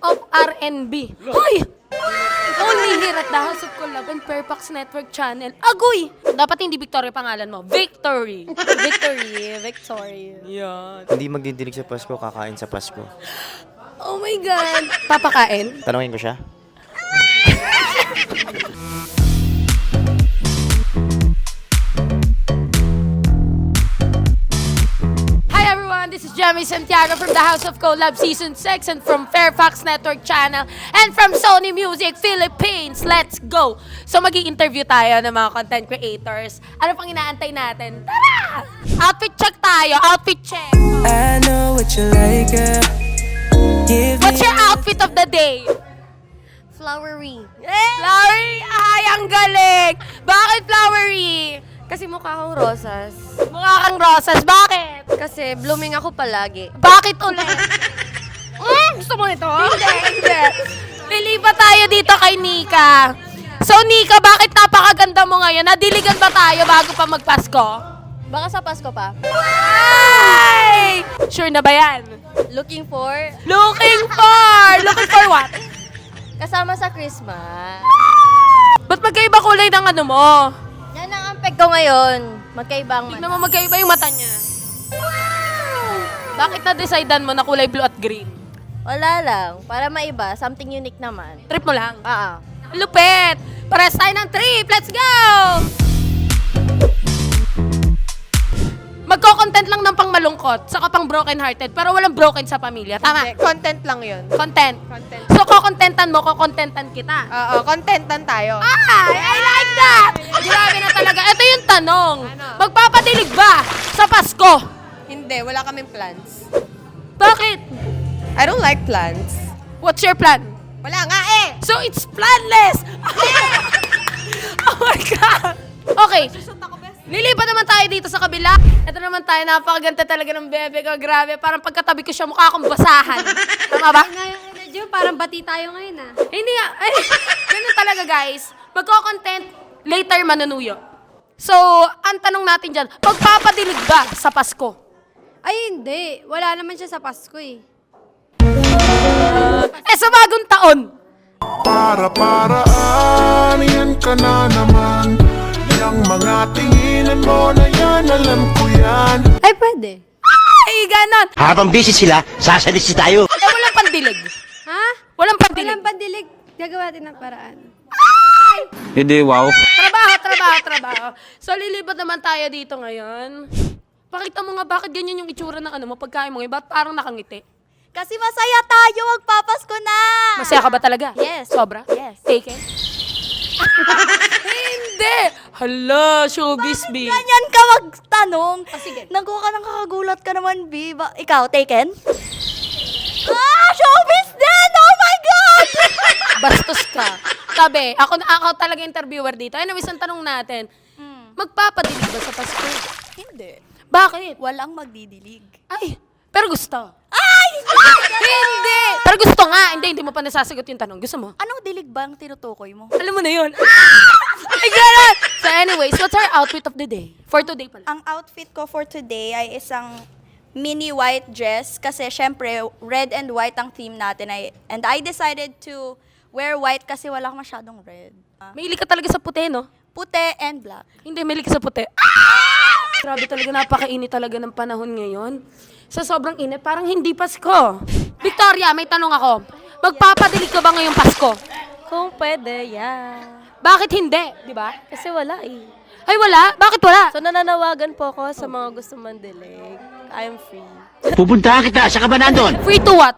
of R&B. Hoy! Only here at the House of Collab and Fairfax Network Channel. Agoy! Dapat hindi Victoria pangalan mo. Victory. Victory. Yan. Hindi magdidilig sa Pasko, kakain sa Pasko. Oh my God. Papakain? Tanungin ko siya. Hi everyone, this is Jamie Santiago from the House of Collab Season 6 and from Fairfax Network Channel and from Sony Music Philippines. Let's go! So mag-i-interview tayo ng mga content creators. Ano pang inaantay natin? Tara! Outfit check tayo, outfit check. I know what you like, girl. What's your outfit of the day? Flowery. Flowery! Ay, ang galing! Bakit flowery? Kasi mukha akong rosas. Mukha kang rosas. Bakit? Kasi blooming ako palagi. Bakit ulit? Gusto mo ito? Hindi. Lilipat tayo dito kay Nika. So, Nika, bakit napakaganda mo ngayon? Nadiligan ba tayo bago pa magpasko? Baka sa Pasko pa. Ay! Sure na ba yan? Looking for Looking for what? kasama sa Christmas. Ba't magkaiba kulay ng ano mo? Yan ang ampeg ko ngayon. Magkaibang Tignan mo magkaiba yung mata niya. Bakit na-decidean mo na kulay blue at green? Wala lang. Para maiba. Something unique naman. Trip mo lang. Lupit! Pares tayo ng trip! Let's go! Magko-content lang ng pang malungkot, saka pang broken-hearted, pero walang broken sa pamilya. Tama? Content lang yun. Content. Content. So, kukontentan mo, kukontentan kita. Oo, contentan tayo. Ay, I like that! Grabe na talaga. Ito yung tanong. Ano? Magpapadilig ba sa Pasko? Hindi, wala kaming plans. Bakit? I don't like plans. What's your plan? Wala nga eh! So, it's planless! Oh my God! Okay. Lilipat naman tayo dito sa kabila. Ito naman tayo, napakaganda talaga ng bebe ko. Grabe, parang pagkatabi ko siya, mukha akong basahan. Tama ba? Parang bati tayo ngayon Hindi nga. Ay, ganun talaga, guys. Magko-content, later manunuyo. So, ang tanong natin dyan, magpapadilig ba sa Pasko? Ay, hindi. Wala naman siya sa Pasko eh. Sa bagong taon. Para-paraan, yan ka na naman. Yang mga tinginan mo na yan, alam ko yan. Ay, pwede. Ay, ganon. Habang busy sila, sasalisi tayo. Walang pandilig. Ha? Walang pandilig. Walang pandilig. Gagawa natin ng paraan. Hindi, wow. Trabaho. So, lilipat naman tayo dito ngayon. Pakita mo nga bakit ganyan yung itsura ng ano mo, pagkain mo ngayon, ba't parang nakangiti? Kasi masaya tayo. Magpapasko na. Masaya ka ba talaga? Yes. Sobra? Yes. Taken? Hindi! Hala, showbiz, B. Ganyan ka magtanong. Sige. Nakuha ka ng kakagulat ka naman, B. Ikaw, taken? Showbiz din! Oh my God! Bastos ka. Sabi, ako talaga interviewer dito. Anyways, ang tanong natin, magpapadilig ba sa Pasko? Hindi. Bakit? Walang magdidilig. Ay, pero gusto. Ay! Hindi! Pero gusto nga. Hindi mo pa nasasagot yung tanong. Gusto mo? Anong dilig ba ang tinutukoy mo? Alam mo na yun. Ay, ganun! So anyways, what's our outfit of the day? For today pala. Ang outfit ko for today ay isang mini white dress kasi syempre red and white ang theme natin and I decided to wear white kasi wala masyadong red. Mahilig ka talaga sa puti, no? Puti and black. Hindi, mahilig ka sa puti. Grabe talaga, napakainit talaga ng panahon ngayon. Sa sobrang init, parang hindi Pasko. Victoria, may tanong ako. Magpapadilig ka ba ngayong Pasko? Kung pwede, yeah. Bakit hindi? Di ba? Kasi wala eh. Ay, wala? Bakit wala? So, nananawagan po ako sa mga gusto mandilig. I'm free. Pupuntahan kita, sa ka ba nandun? Free to what?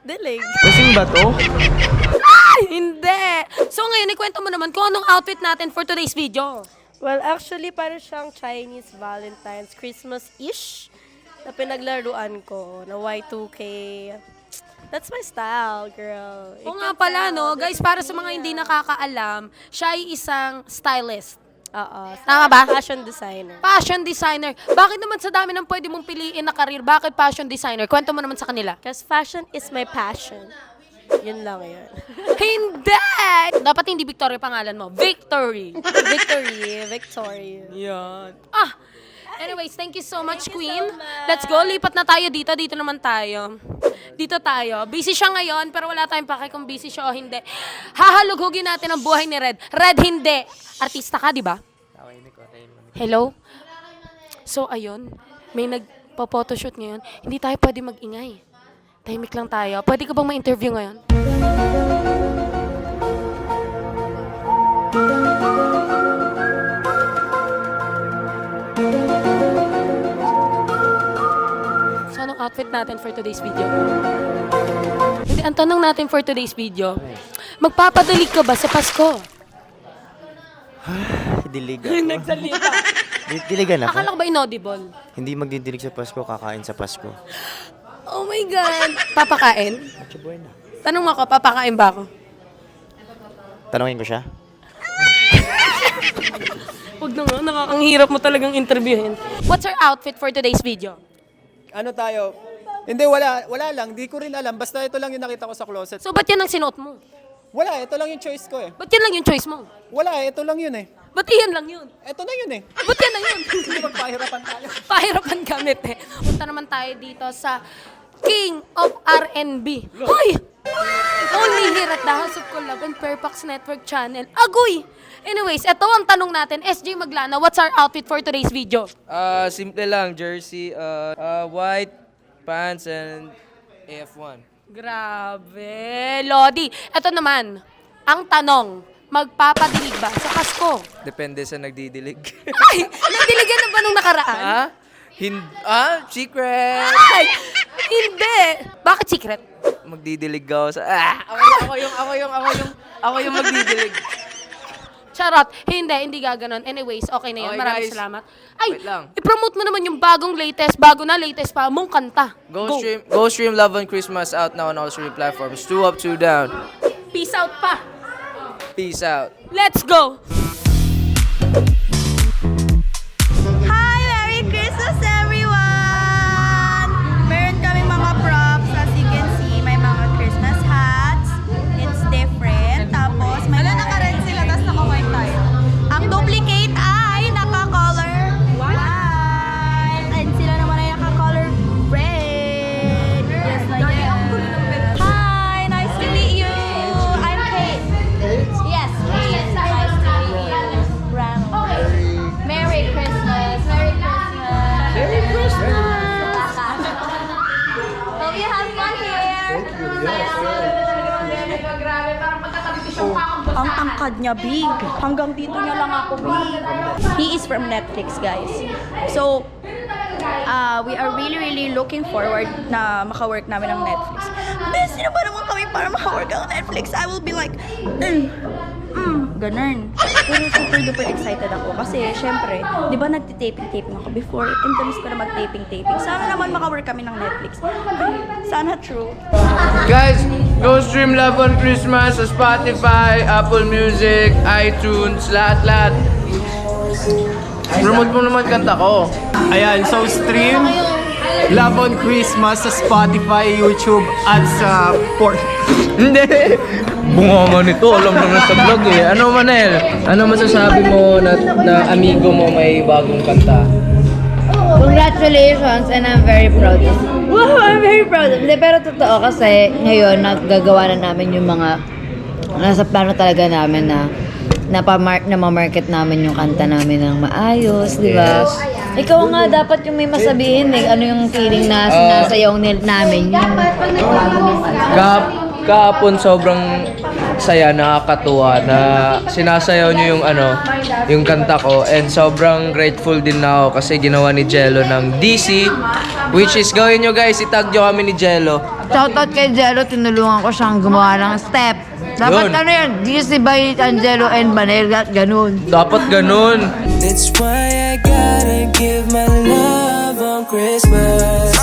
Dilig. Kasing ba to? Ay, hindi. So ngayon, ikwento mo naman kung anong outfit natin for today's video. Well, actually, parang siyang Chinese Valentine's Christmas-ish na pinaglaruan ko na Y2K. That's my style, girl. O nga pala, no? Guys, para sa mga hindi nakakaalam, siya ay isang stylist. Oo. Tama ba? Fashion designer. Fashion designer. Bakit naman sa dami ng pwede mong piliin na career, bakit fashion designer? Kwento mo naman sa kanila. Because fashion is my passion. Yun lang yun. Hindi! Dapat hindi Victoria pangalan mo. Victory. Victory. Yan. Ah, Anyways, thank you so much, Queen. Let's go. Lipat na tayo dito. Dito naman tayo. Dito tayo. Busy siya ngayon, pero wala tayong pake kung busy siya o hindi. Hahalughugin natin ang buhay ni Red. Red, hindi. Artista ka, di ba? Hello? So, ayun. May nagpa-photoshoot ngayon. Hindi tayo pwede mag-ingay. Tahimik lang tayo. Pwede ka bang ma-interview ngayon? So, anong outfit natin for today's video? Hindi, ang tanong natin for today's video, magpapadalig ka ba sa Pasko? Dilig ako. Nagsalita. Diligan ako. Akala ko ba inaudible? Hindi magdidilig sa Pasko, kakain sa Pasko. Oh my God. Papakain? Tanong mo ako, papakain ba ako? Tanungin ko siya. Huwag na nga, ang hirap mo talagang interviewin. What's our outfit for today's video? Ano tayo? Hindi, wala lang. Di ko rin alam. Basta ito lang yung nakita ko sa closet. So, ba't yan ang sinuot mo? Wala, ito lang yung choice ko eh. Ba't yan lang yung choice mo? Wala, ito lang yun eh. Ba't yan lang yun? Ito na yun eh. Ba't yan lang yun? Hindi magpahirapan tayo. Pahirapan gamit eh. Punta naman tayo dito sa King of R&B. Hoy! Only here at the House of Collab and Fairfax Network Channel. Agoy! Anyways, ito ang tanong natin. SJ Maglana, what's our outfit for today's video? Simple lang, jersey, white pants and AF1. Grabe, Lodi. Ito naman, ang tanong, magpapadilig ba sa Pasko? Depende sa nagdidilig. Ay, nandiligan na ba nung nakaraan? Secret! Ay, hindi. Bakit secret? Magdidilig ako sa... Ako yung magdidilig. Charot. Hindi gaganon. Anyways, okay na yun. Okay, Maraming guys. salamat. Ay, Wait lang. i-promote mo naman yung bago na latest pa mong kanta. Go stream Love on Christmas out now on all streaming platforms. 2 up, 2 down. Peace out pa. Peace out. Let's go. Hi! Merry Christmas, everyone! Meron kaming mga props. As you can see, may mga Christmas hats. It's different. Tapos, may naka-red sila, tapos naka-white tayo. Ang duplicate ay naka-color white. And sila naman ay naka-color red. Just like that. Hi! Nice to meet you! I'm Kate. Yes, Kate. Nice to meet you. Ram. Merry Christmas! Merry Christmas! Merry Christmas! Hope you have fun here! Ang tangkad niya, big. Hanggang dito niya lang ako, big. He is from Netflix, guys. So, we are really looking forward na maka-work namin ng Netflix. Busy na ba naman kami para maka-work ng Netflix? I will be like, ganun. Pero super duper excited ako kasi syempre, di ba nagtitaping-taping ako before? And tamis ko na mag-taping-taping. Sana naman maka-work kami ng Netflix. Ay, sana true. Guys, go stream Love on Christmas sa Spotify, Apple Music, iTunes, lahat. Promote mo naman kanta ko. Ayan, so stream Love on Christmas sa Spotify, YouTube, at sa Hindi! Bunga nito, alam na sa vlog eh. Ano Manel? Ano masasabi mo na amigo mo may bagong kanta? Congratulations and I'm very proud of you. Wow, I'm very proud of you. Pero totoo kasi ngayon nagagawa na namin yung mga nasa plano talaga namin na ma-market namin yung kanta namin ng maayos, di ba? Ikaw nga dapat yung may masabihin eh. Ano yung feeling na sinasayaw namin yung Kahapon sobrang saya, nakakatuwa na sinasayaw niyo yung kanta ko, and sobrang grateful din na ako kasi ginawa ni Jello ng DC, which is gawin nyo guys, itag nyo kami ni Jello. shoutout kay Jello, tinulungan ko siyang gumawa ng step. Dapat Yun. yun, DC by Angelo and Manel, ganun. Dapat ganun. That's why I gotta give my love on Christmas.